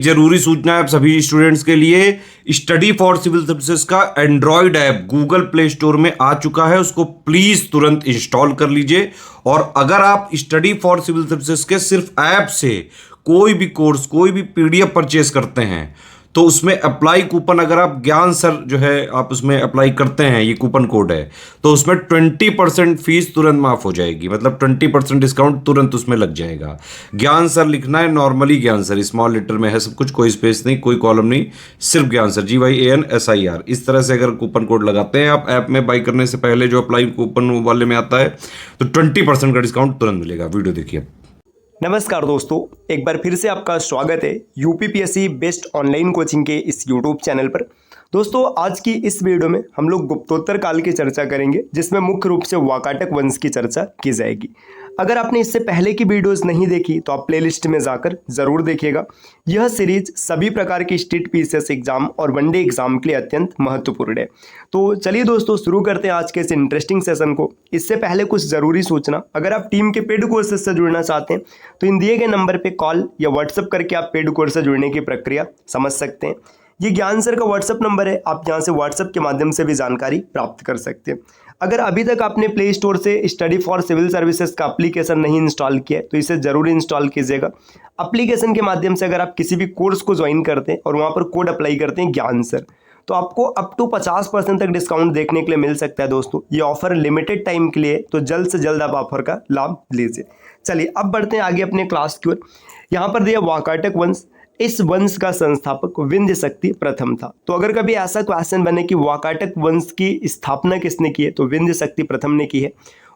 जरूरी सूचना है आप सभी स्टूडेंट्स के लिए। स्टडी फॉर सिविल सर्विसेज का Android app Google play store में आ चुका है, उसको प्लीज तुरंत इंस्टॉल कर लीजिए। और अगर आप स्टडी फॉर सिविल सर्विसेज के सिर्फ ऐप से कोई भी कोर्स, कोई भी पीडीएफ परचेस करते हैं तो उसमें अप्लाई कूपन, अगर आप ज्ञान सर जो है आप उसमें अप्लाई करते हैं, ये कूपन कोड है, तो उसमें 20% फीस तुरंत माफ हो जाएगी। मतलब 20% डिस्काउंट तुरंत उसमें लग जाएगा। ज्ञान सर लिखना है, नॉर्मली ज्ञान सर, स्मॉल लेटर में है सब कुछ, कोई स्पेस नहीं, कोई कॉलम नहीं, सिर्फ ज्ञान सर, GYANSIR। इस तरह से अगर कूपन कोड लगाते हैं आप ऐप में बाई करने से पहले, जो अप्लाई कूपन वाले में आता है, तो 20% का डिस्काउंट तुरंत मिलेगा। वीडियो देखिए। नमस्कार दोस्तों, एक बार फिर से आपका स्वागत है यूपीपीएससी बेस्ट ऑनलाइन कोचिंग के इस यूट्यूब चैनल पर। दोस्तों, आज की इस वीडियो में हम लोग गुप्तोत्तर काल की चर्चा करेंगे, जिसमें मुख्य रूप से वाकाटक वंश की चर्चा की जाएगी। अगर आपने इससे पहले की वीडियोस नहीं देखी तो आप प्लेलिस्ट में जाकर ज़रूर देखिएगा। यह सीरीज सभी प्रकार की स्टेट पीसीएस एग्जाम और वनडे एग्जाम के लिए अत्यंत महत्वपूर्ण है। तो चलिए दोस्तों, शुरू करते हैं आज के इस इंटरेस्टिंग सेशन को। इससे पहले कुछ ज़रूरी सूचना, अगर आप टीम के पेड कोर्सेज से जुड़ना चाहते हैं तो इन दिए गए नंबर पर कॉल या व्हाट्सएप करके आप पेड कोर्स से जुड़ने की प्रक्रिया समझ सकते हैं। ये ज्ञान सर का व्हाट्सएप नंबर है, आप यहाँ से व्हाट्सएप के माध्यम से भी जानकारी प्राप्त कर सकते हैं। अगर अभी तक आपने प्ले स्टोर से स्टडी फॉर सिविल सर्विसेज का एप्लीकेशन नहीं इंस्टॉल किया है तो इसे ज़रूर इंस्टॉल कीजिएगा। एप्लीकेशन के माध्यम से अगर आप किसी भी कोर्स को ज्वाइन करते हैं और वहाँ पर कोड अप्लाई करते हैं ज्ञान सर, तो आपको अप टू 50% तक डिस्काउंट देखने के लिए मिल सकता है। दोस्तों, ये ऑफर लिमिटेड टाइम के लिए, तो जल्द से जल्द आप ऑफर का लाभ लीजिए। चलिए अब बढ़ते हैं आगे अपने क्लास की ओर। यहाँ पर दिया वाकाटक वंश। इस वंश का संस्थापक विंध्य शक्ति प्रथम था। तो अगर कभी ऐसा क्वेश्चन बने कि वाकाटक वंश की स्थापना किसने की है, तो विंध्य शक्ति प्रथम ने की है।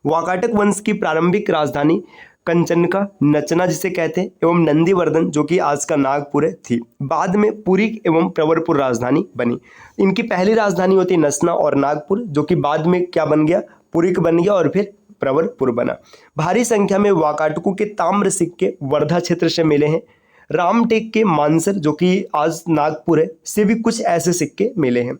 वाकाटक वंश की प्रारंभिक राजधानी कंचनका, नचना जिसे कहते हैं, एवं नंदीवर्धन जो कि आज का नागपुर है, थी। बाद में पुरी एवं प्रवरपुर राजधानी बनी। इनकी पहली राजधानी होती नसना और नागपुर, जो कि बाद में क्या बन गया, पुरीक बन गया और फिर प्रवरपुर बना। भारी संख्या में वाकाटकों के ताम्र सिक्के वर्धा क्षेत्र से मिले हैं। रामटेक के मानसर, जो कि आज नागपुर है, से भी कुछ ऐसे सिक्के मिले हैं।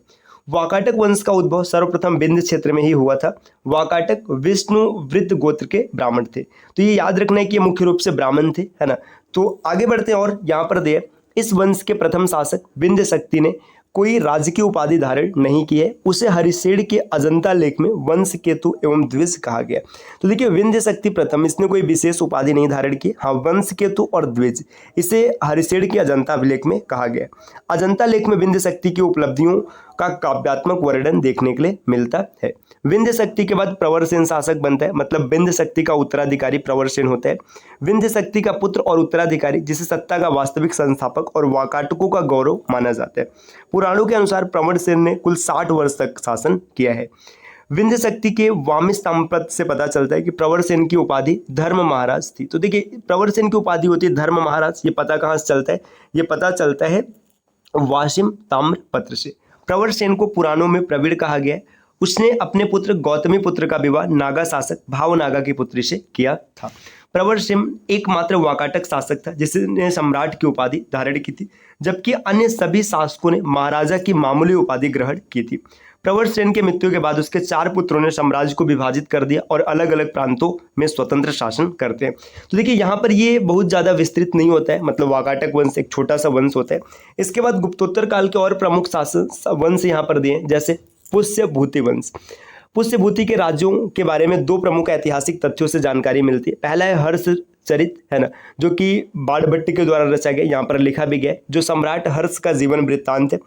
वाकाटक वंश का उद्भव सर्वप्रथम विंध्य क्षेत्र में ही हुआ था। वाकाटक विष्णु वृत्त गोत्र के ब्राह्मण थे। तो ये याद रखना है कि ये मुख्य रूप से ब्राह्मण थे, है ना। तो आगे बढ़ते हैं और यहाँ पर दे, इस वंश के प्रथम शासक विंध्य शक्ति ने कोई राजकीय उपाधि धारण नहीं की है। उसे हरिशेड़ के अजंता लेख में वंश केतु एवं द्विज कहा गया। तो देखिए, विंध्य शक्ति प्रथम, इसने कोई विशेष उपाधि नहीं धारण की। हाँ, वंश केतु और द्विज, इसे हरिशेड़ के अजंता अभिलेख में कहा गया। अजंता लेख में विंध्य शक्ति की उपलब्धियों का काव्यात्मक वर्णन देखने के लिए मिलता है। विंध्य शक्ति के बाद प्रवरसेन शासक बनता है, मतलब विंध्य शक्ति का उत्तराधिकारी प्रवरसेन होता है। विंध्य शक्ति का पुत्र और उत्तराधिकारी, जिसे सत्ता का वास्तविक संस्थापक और वाकाटकों का गौरव माना जाता है। पुराणों के अनुसार प्रवरसेन ने कुल 60 वर्ष तक शासन किया है। विंध्य शक्ति के वामिश ताम्रपत्र से पता चलता है कि प्रवरसेन की उपाधि धर्म महाराज थी। तो देखिए, प्रवरसेन की उपाधि होती है धर्म महाराज। ये पता कहाँ से चलता है? ये पता चलता है वाशिम ताम्रपत्र से। प्रवरसेन को पुराणों में प्रवीण कहा गया है। उसने अपने पुत्र गौतमी पुत्र का विवाह नागा शासक भावनागा की पुत्री से किया था। प्रवरसेन एकमात्र वाकाटक शासक था जिसने सम्राट की उपाधि धारण की थी, जबकि अन्य सभी शासकों ने महाराजा की मामूली उपाधि ग्रहण की थी। प्रवरसेन के मृत्यु के बाद उसके 4 पुत्रों ने साम्राज्य को विभाजित कर दिया और अलग अलग प्रांतों में स्वतंत्र शासन करते हैं। तो देखिए, यहाँ पर ये बहुत ज़्यादा विस्तृत नहीं होता है, मतलब वाकाटक वंश एक छोटा सा वंश होता है। इसके बाद गुप्तोत्तर काल के और प्रमुख शासन वंश यहाँ पर दिए, जैसे पुष्यभूति वंश। पुष्यभूति के राज्यों के बारे में 2 प्रमुख ऐतिहासिक तथ्यों से जानकारी मिलती है। पहला है हर्ष चरित, है ना, जो कि बाणभट्ट के द्वारा रचा गया, यहाँ पर लिखा भी गया, जो सम्राट हर्ष का जीवन वृत्तांत है,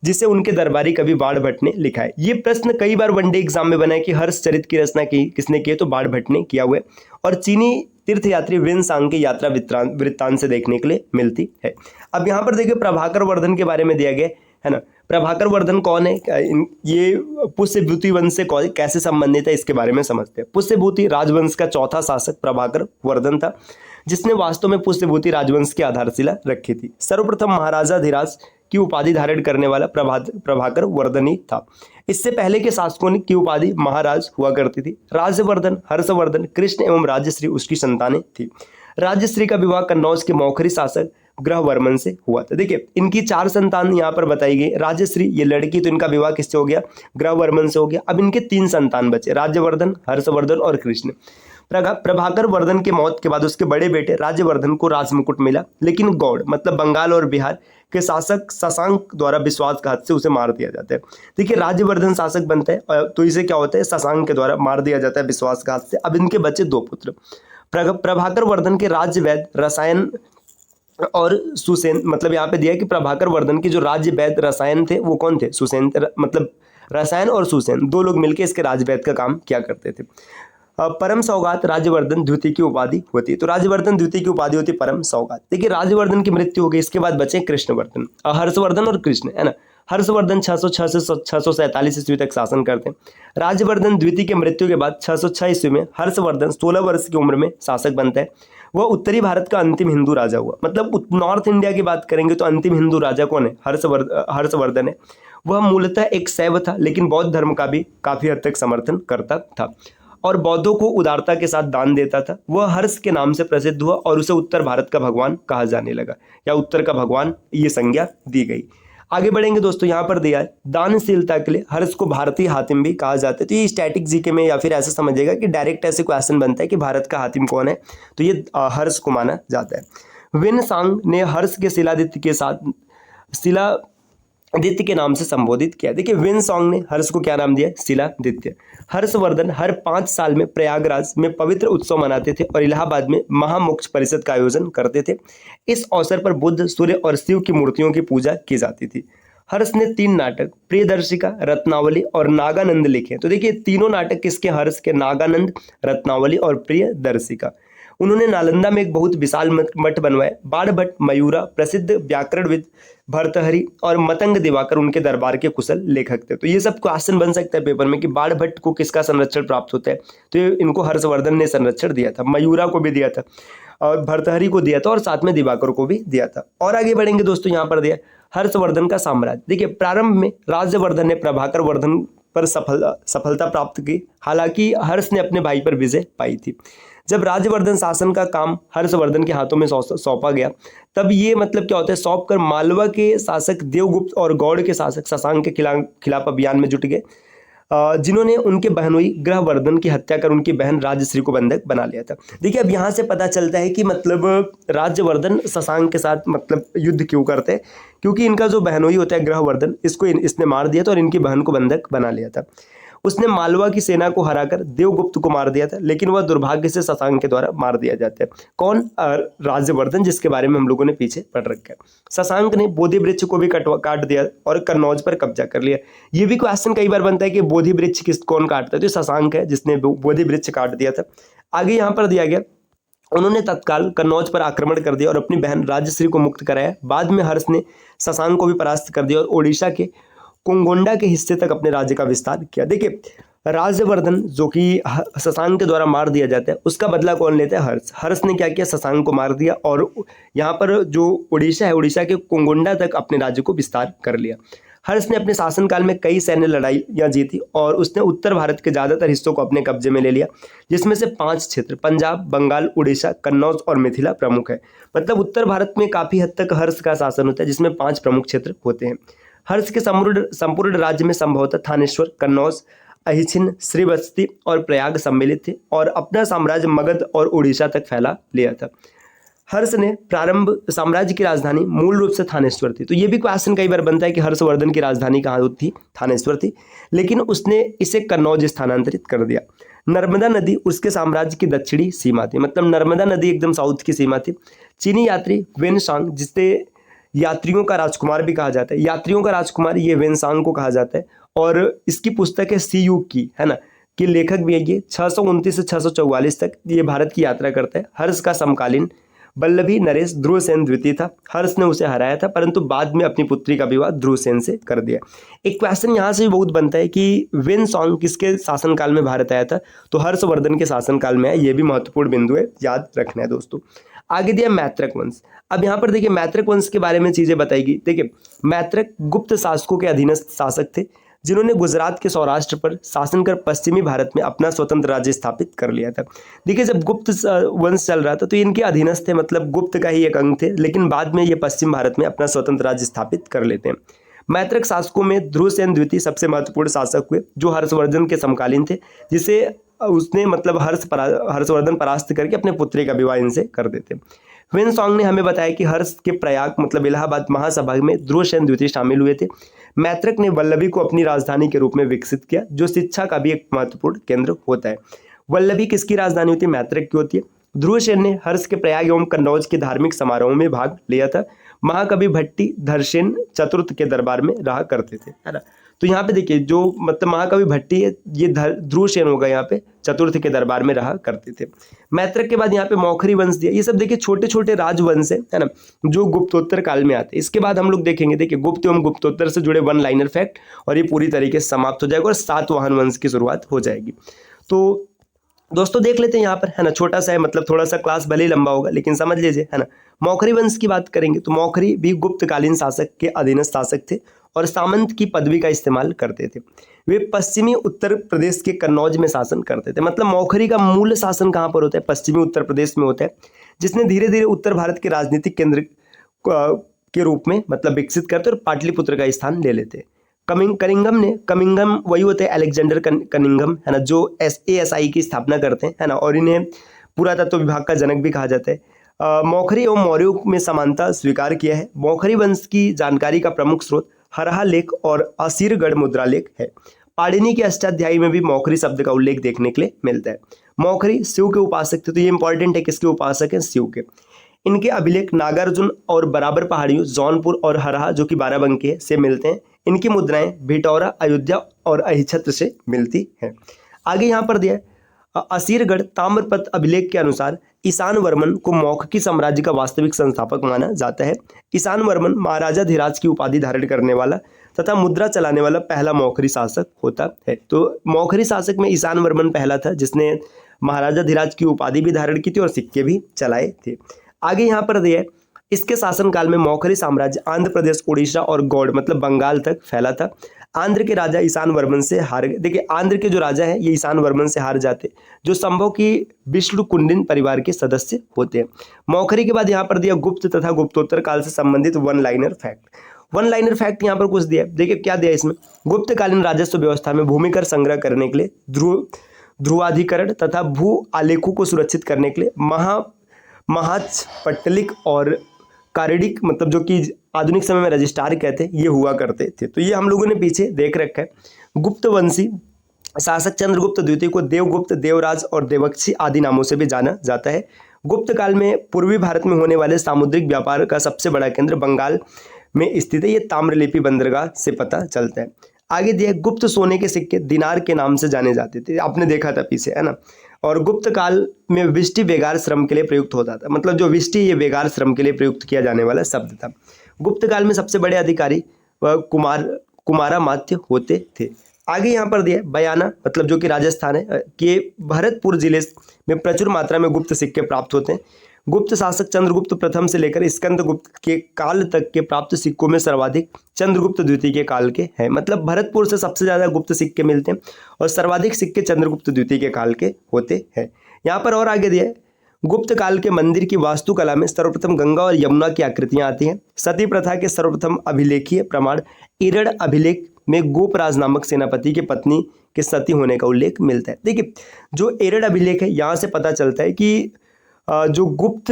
जिसे उनके दरबारी कवि बाणभट्ट ने लिखा है। ये प्रश्न कई बार वनडे एग्जाम में बना है कि हर्ष चरित की रचना की किसने की है, तो बाणभट्ट ने किया हुआ है। और चीनी तीर्थयात्री विनसांग की यात्रा वृत्तांत से देखने के लिए मिलती है। अब यहाँ पर देखिए, प्रभाकर वर्धन के बारे में दिया गया है ना। प्रभाकर वर्धन कौन है? ये पुष्यभूति वंश से कैसे संबंधित है, इसके बारे में समझते हैं। पुष्यभूति राजवंश का चौथा शासक प्रभाकर वर्धन था, जिसने वास्तव में पुष्यभूति राजवंश की आधारशिला रखी थी। सर्वप्रथम महाराजा धीराज की उपाधि धारण करने वाला प्रभाकर वर्धन ही था। इससे पहले के शासकों की उपाधि महाराज हुआ करती थी। राजवर्धन, हर्षवर्धन, कृष्ण एवं राजश्री उसकी संतानें थी। राजश्री का विवाह कन्नौज के मौखरी शासक ग्रहवर्मन से हुआ था। देखिए, इनकी 4 संतान यहाँ पर बताई गई। राजश्री ये लड़की, तो इनका विवाह किससे हो गया? ग्रहवर्मन से हो गया। अब इनके 3 संतान बचे, राज्यवर्धन, हर्षवर्धन और कृष्ण। प्रभाकर वर्धन की मौत के बाद उसके बड़े बेटे राज्यवर्धन को राजमुकुट मिला, लेकिन गौड़ मतलब बंगाल और बिहार के शासक शशांक द्वारा विश्वासघात से उसे मार दिया जाता है। देखिए राज्यवर्धन शासक बनता है तो इसे क्या होता है, शशांक के द्वारा मार दिया जाता है विश्वासघात से। अब इनके बचे दो पुत्र, प्रभाकर वर्धन के राज्य वैद्य रसायन और सुसेन, मतलब यहाँ पे दिया कि प्रभाकर वर्धन के जो राज्य वैद्य रसायन थे वो कौन थे, सुसेन, मतलब रसायन और सुसेन दो लोग मिलकर इसके राज्य वैद्य का काम किया करते थे। परम सौगात राज्यवर्धन द्वितीय की उपाधि होती है, तो राज्यवर्धन द्वितीय की उपाधि होती है परम सौगात। देखिए राज्यवर्धन की मृत्यु हो गई, इसके बाद बचे कृष्णवर्धन, हर्षवर्धन और कृष्ण, है ना। हर्षवर्धन 606 से 647 ईस्वी तक शासन करते हैं। राज्यवर्धन द्वितीय की मृत्यु के बाद 606 ईस्वी में हर्षवर्धन 16 वर्ष की उम्र में शासक बनता है। वह उत्तरी भारत का अंतिम हिंदू राजा हुआ, मतलब नॉर्थ इंडिया की बात करेंगे तो अंतिम हिंदू राजा कौन है, हर्षवर्धन है। वह मूलतः एक शैव था, लेकिन बौद्ध धर्म का भी काफी हद तक समर्थन करता था और बौद्धों को उदारता के साथ दान देता था। वह हर्ष के नाम से प्रसिद्ध हुआ और उसे उत्तर भारत का भगवान कहा जाने लगा, या उत्तर का भगवान ये संज्ञा दी गई। आगे बढ़ेंगे दोस्तों, यहाँ पर दिया है दानशीलता के लिए हर्ष को भारतीय हातिम भी कहा जाता है। तो ये स्टैटिक जीके में या फिर ऐसा समझिएगा कि डायरेक्ट ऐसे क्वेश्चन बनता है कि भारत का हातिम कौन है, तो ये हर्ष को माना जाता है। विन सांग ने हर्ष के शिलादित्य के साथ शिलादित्य के नाम से संबोधित किया। देखिए विन सॉन्ग ने हर्ष को क्या नाम दिया, शिलादित्य। हर्षवर्धन हर 5 साल में प्रयागराज में पवित्र उत्सव मनाते थे और इलाहाबाद में महामोक्ष परिषद का आयोजन करते थे। इस अवसर पर बुद्ध, सूर्य और शिव की मूर्तियों की पूजा की जाती थी। हर्ष ने 3 नाटक प्रियदर्शिका, रत्नावली और नागानंद लिखे। तो देखिए तीनों नाटक किसके, हर्ष के, नागानंद, रत्नावली और प्रियदर्शिका। उन्होंने नालंदा में एक बहुत विशाल मठ बनवाया। बाणभट्ट, मयूरा, प्रसिद्ध व्याकरणविद भर्तहरि और मतंग दिवाकर उनके दरबार के कुशल लेखक थे। तो ये सब क्वेश्चन बन सकता है पेपर में कि बाणभट्ट को किसका संरक्षण प्राप्त होता है, तो इनको हर्षवर्धन ने संरक्षण दिया था, मयूरा को भी दिया था और भर्तहरि को दिया था और साथ में दिवाकर को भी दिया था। और आगे बढ़ेंगे दोस्तों, यहाँ पर दिया हर्षवर्धन का साम्राज्य। देखिए प्रारंभ में राज्यवर्धन ने प्रभाकर वर्धन पर सफलता प्राप्त की, हालांकि हर्ष ने अपने भाई पर विजय पाई थी। जब राज्यवर्धन शासन का काम हर्षवर्धन के हाथों में सौंपा गया, तब ये मतलब क्या होता है, सौंप कर मालवा के शासक देवगुप्त और गौड़ के शासक शशांक के खिलाफ अभियान में जुट गए, जिन्होंने उनके बहनोई ग्रहवर्धन की हत्या कर उनकी बहन राजश्री को बंधक बना लिया था। देखिए अब यहाँ से पता चलता है कि मतलब राज्यवर्धन शशांक के साथ मतलब युद्ध क्यों करते हैं, क्योंकि इनका जो बहनोई होता है ग्रहवर्धन, इसको इसने मार दिया था और इनकी बहन को बंधक बना लिया था। उसने मालवा की सेना को हराकर देवगुप्त को मार दिया था, लेकिन वह दुर्भाग्य से शशांक के द्वारा मार दिया जाता है। कौन, राज्यवर्धन, जिसके बारे में हम लोगों ने पीछे पढ़ रखा है। शशांक ने बोधि वृक्ष को भी काट दिया और कन्नौज पर कब्जा कर लिया। ये भी क्वेश्चन कई बार बनता है कि बोधि वृक्ष कौन काटता है, तो शशांक है जिसने बोधि वृक्ष काट दिया था। आगे यहाँ पर दिया गया, उन्होंने तत्काल कन्नौज पर आक्रमण कर दिया और अपनी बहन राजश्री को मुक्त कराया। बाद में हर्ष ने शशांक को भी परास्त कर दिया और ओडिशा के कुंगोंडा के हिस्से तक अपने राज्य का विस्तार किया। देखिए राज्यवर्धन जो कि शशांक के द्वारा मार दिया जाता है, उसका बदला कौन लेता है, हर्ष। हर्ष ने क्या किया, शशांक को मार दिया और यहाँ पर जो उड़ीसा है, उड़ीसा के कुंगोंडा तक अपने राज्य को विस्तार कर लिया। हर्ष ने अपने शासनकाल में कई सैन्य लड़ाइयाँ जीती और उसने उत्तर भारत के ज़्यादातर हिस्सों को अपने कब्जे में ले लिया, जिसमें से 5 क्षेत्र पंजाब, बंगाल, उड़ीसा, कन्नौज और मिथिला प्रमुख है। मतलब उत्तर भारत में काफ़ी हद तक हर्ष का शासन होता है, जिसमें 5 प्रमुख क्षेत्र होते हैं। हर्ष के संपूर्ण राज्य में संभवतः थानेश्वर, कन्नौज, अहिचिन, श्रीवत्सी और प्रयाग सम्मिलित थे और अपना साम्राज्य मगध और उड़ीसा तक फैला लिया था। हर्ष ने प्रारंभ साम्राज्य की राजधानी मूल रूप से थानेश्वर थी। तो ये भी क्वेश्चन कई बार बनता है कि हर्षवर्धन की राजधानी कहाँ थी, थानेश्वर थी, लेकिन उसने इसे कन्नौज स्थानांतरित कर दिया। नर्मदा नदी उसके साम्राज्य की दक्षिणी सीमा थी, मतलब नर्मदा नदी एकदम साउथ की सीमा थी। चीनी यात्री वेनसांग, जिससे यात्रियों का राजकुमार भी कहा जाता है, यात्रियों का राजकुमार ये वेनसांग को कहा जाता है और इसकी पुस्तक है सी युग की, है ना, कि लेखक भी है ये। 629 से 644 तक ये भारत की यात्रा करता है। हर्ष का समकालीन वल्लभी नरेश ध्रुवसेन द्वितीय था। हर्ष ने उसे हराया था, परंतु बाद में अपनी पुत्री का विवाह ध्रुवसेन से कर दिया। एक क्वेश्चन यहाँ से भी बहुत बनता है कि वेनसांग किसके शासनकाल में भारत आया था, तो हर्षवर्धन के शासनकाल में है। ये भी महत्वपूर्ण बिंदु है, याद रखना है दोस्तों। आगे दिया मैत्रक वंश। अब यहाँ पर देखिए मैत्रक वंश के बारे में चीजें बताएगी। देखिए मैत्रक गुप्त शासकों के अधीनस्थ शासक थे, जिन्होंने गुजरात के सौराष्ट्र पर शासन कर पश्चिमी भारत में अपना स्वतंत्र राज्य स्थापित कर लिया था। देखिए जब गुप्त वंश चल रहा था तो इनके अधीनस्थ थे, मतलब गुप्त का ही एक अंग थे, लेकिन बाद में ये पश्चिम भारत में अपना स्वतंत्र राज्य स्थापित कर लेते हैं। मैत्रक शासकों में ध्रुवसेन द्वितीय सबसे महत्वपूर्ण शासक हुए, जो हर्षवर्धन के समकालीन थे, जिसे उसने मतलब हर्षवर्धन परास्त करके अपने पुत्री का विवाह इनसे कर देते। ह्वेनसांग ने हमें बताया कि हर्ष के प्रयाग मतलब इलाहाबाद महासभा में ध्रुवसेन द्वितीय शामिल हुए थे। मैत्रक ने वल्लभी को अपनी राजधानी के रूप में विकसित किया, जो शिक्षा का भी एक महत्वपूर्ण केंद्र होता है। वल्लभी किसकी राजधानी होती है? मैत्रक की होती है। ध्रुवसेन ने हर्ष के प्रयाग एवं कन्नौज के धार्मिक समारोहों में भाग लिया था। महाकवि भट्टी धरसेन चतुर्थ के दरबार में रहा करते थे, है ना। तो यहाँ पे देखिए जो मतलब महाकवि भट्टी है, ये ध्रुवसेन होगा, यहाँ पे चतुर्थ के दरबार में रहा करते थे। मैत्रक के बाद यहाँ पे मौखरी वंश दिया। ये सब देखिए छोटे छोटे राजवंश है ना, जो गुप्तोत्तर काल में आते हैं। इसके बाद हम लोग देखेंगे, देखिए गुप्त एवं गुप्तोत्तर से जुड़े वन लाइनर फैक्ट, और ये पूरी तरीके से समाप्त हो जाएगा और सातवाहन वंश की शुरुआत हो जाएगी। तो दोस्तों देख लेते हैं यहाँ पर, है ना, छोटा सा है, मतलब थोड़ा सा क्लास भले ही लंबा होगा, लेकिन समझ लीजिए, है ना। मौखरी वंश की बात करेंगे तो मौखरी भी गुप्तकालीन शासक के अधीनस्थ शासक थे और सामंत की पदवी का इस्तेमाल करते थे। वे पश्चिमी उत्तर प्रदेश के कन्नौज में शासन करते थे। मतलब मौखरी का मूल शासन कहाँ पर होता है? पश्चिमी उत्तर प्रदेश में होता है, जिसने धीरे धीरे उत्तर भारत के राजनीतिक केंद्र के रूप में मतलब विकसित करते और पाटलिपुत्र का स्थान ले लेते। कनिंघम वही होते हैं अलेक्जेंडर कनिंघम, है ना, जो ASI की स्थापना करते हैं, है ना, और इन्हें पुरातत्व विभाग का जनक भी कहा जाता है। मौखरी एवं मौर्यों में समानता स्वीकार किया है। मौखरी वंश की जानकारी का प्रमुख स्रोत हरहा लेख और असीरगढ़ मुद्रा लेख है। पाणिनि के अष्टाध्यायी में भी मौखरी शब्द का उल्लेख देखने के लिए मिलता है। मौखरी शिव के उपासक थे, तो ये इंपॉर्टेंट है, किसके उपासक हैं? शिव के। इनके अभिलेख नागार्जुन और बराबर पहाड़ियों जौनपुर और हरहा, जो कि बाराबंकी से मिलते हैं। इनकी मुद्राएं भिटौरा, अयोध्या और अहिछत्र से मिलती हैं। आगे यहाँ पर दिया है असीरगढ़ ताम्रपत्र अभिलेख के अनुसार ईशान वर्मन को मौखकी साम्राज्य का वास्तविक संस्थापक माना जाता है। ईशान वर्मन महाराजा धीराज की उपाधि धारण करने वाला तथा मुद्रा चलाने वाला पहला मौखरी शासक होता है। तो मौखरी शासक में ईशान वर्मन पहला था, जिसने महाराजा धीराज की उपाधि भी धारण की थी और सिक्के भी चलाए थे। आगे यहाँ पर दिया है इसके शासनकाल में मौखरी साम्राज्य आंध्र प्रदेश, उड़ीसा और गौड़ मतलब बंगाल तक फैला था। आंध्र के राजा ईशान वर्मन से हार गए। देखिए आंध्र के जो राजा हैं ये ईशान वर्मन से हार जाते, जो संभव की विष्णु कुंडिन परिवार के सदस्य होते हैं। मौखरी के बाद यहाँ पर दिया गुप्त तथा गुप्तोत्तर काल से संबंधित वन लाइनर फैक्ट यहाँ पर कुछ दिया। देखिए क्या दिया इसमें, गुप्तकालीन राजस्व व्यवस्था में भूमिकर संग्रह करने के लिए ध्रुवाधिकरण तथा भू आलेखों को सुरक्षित करने के लिए महाच पट्टलिक और कारिडिक मतलब जो कि आधुनिक समय में रजिस्ट्रार कहते हैं, ये हुआ करते थे। तो ये हम लोगों ने पीछे देख रखा है। गुप्तवंशी शासक चंद्रगुप्त द्वितीय को देवगुप्त, देवराज और देवक्षी आदि नामों से भी जाना जाता है। गुप्त काल में पूर्वी भारत में होने वाले सामुद्रिक व्यापार का सबसे बड़ा केंद्र बंगाल में स्थित है। ये ताम्रलिपि बंदरगाह से पता चलता है। आगे दिया गुप्त सोने के सिक्के दिनार के नाम से जाने जाते थे, आपने देखा था पीछे, है ना। और गुप्त काल में विष्टि वेगार श्रम के लिए प्रयुक्त होता था। मतलब जो विष्टि ये वेगार श्रम के लिए प्रयुक्त किया जाने वाला शब्द था। गुप्त काल में सबसे बड़े अधिकारी कुमारा मात्य होते थे। आगे यहाँ पर दिया बयाना मतलब जो कि राजस्थान है कि भरतपुर जिले में प्रचुर मात्रा में गुप्त सिक्के प्राप्त होते हैं। गुप्त शासक चंद्रगुप्त प्रथम से लेकर स्कंदगुप्त के काल तक के प्राप्त सिक्कों में सर्वाधिक चंद्रगुप्त द्वितीय के काल के हैं। मतलब भरतपुर से सबसे ज्यादा गुप्त सिक्के मिलते हैं और सर्वाधिक सिक्के चंद्रगुप्त द्वितीय के काल के होते हैं। यहाँ पर और आगे दिया है गुप्त काल के मंदिर की वास्तुकला में सर्वप्रथम गंगा और यमुना की आकृतियां आती हैं। सती प्रथा के सर्वप्रथम अभिलेखीय प्रमाण इरड़ अभिलेख में गोपराज नामक सेनापति के पत्नी के सती होने का उल्लेख मिलता है। देखिए जो इरड़ अभिलेख है यहाँ से पता चलता है कि जो गुप्त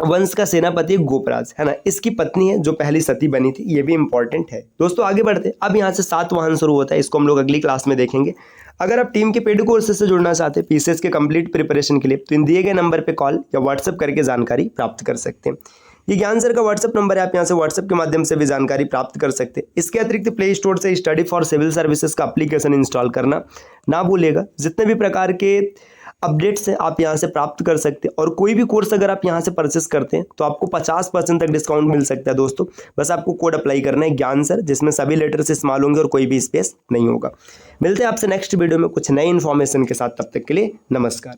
वंश का सेनापति गोपराज है ना, इसकी पत्नी है जो पहली सती बनी थी। ये भी इंपॉर्टेंट है। दोस्तों आगे बढ़ते, अब यहाँ से सातवाहन शुरू होता है, इसको हम लोग अगली क्लास में देखेंगे। अगर आप टीम के पेड कोर्सेज से जुड़ना चाहते हैं पीसीएस के कंप्लीट प्रिपरेशन के लिए, तो इन दिए गए नंबर पे कॉल या व्हाट्सएप करके जानकारी प्राप्त कर सकते हैं। ये ज्ञान सर का व्हाट्सएप नंबर है, आप यहाँ से व्हाट्सएप के माध्यम से भी जानकारी प्राप्त कर सकते हैं। इसके अतिरिक्त प्ले स्टोर से स्टडी फॉर सिविल सर्विसेज का एप्लीकेशन इंस्टॉल करना ना भूलिएगा। जितने भी प्रकार के अपडेट्स हैं आप यहाँ से प्राप्त कर सकते हैं और कोई भी कोर्स अगर आप यहाँ से परचेस करते हैं तो आपको 50% तक डिस्काउंट मिल सकता है। दोस्तों बस आपको कोड अप्लाई करना है ज्ञान सर, जिसमें सभी लेटर से स्मॉल होंगे और कोई भी स्पेस नहीं होगा। मिलते हैं आपसे नेक्स्ट वीडियो में कुछ नई इन्फॉर्मेशन के साथ, तब तक के लिए नमस्कार।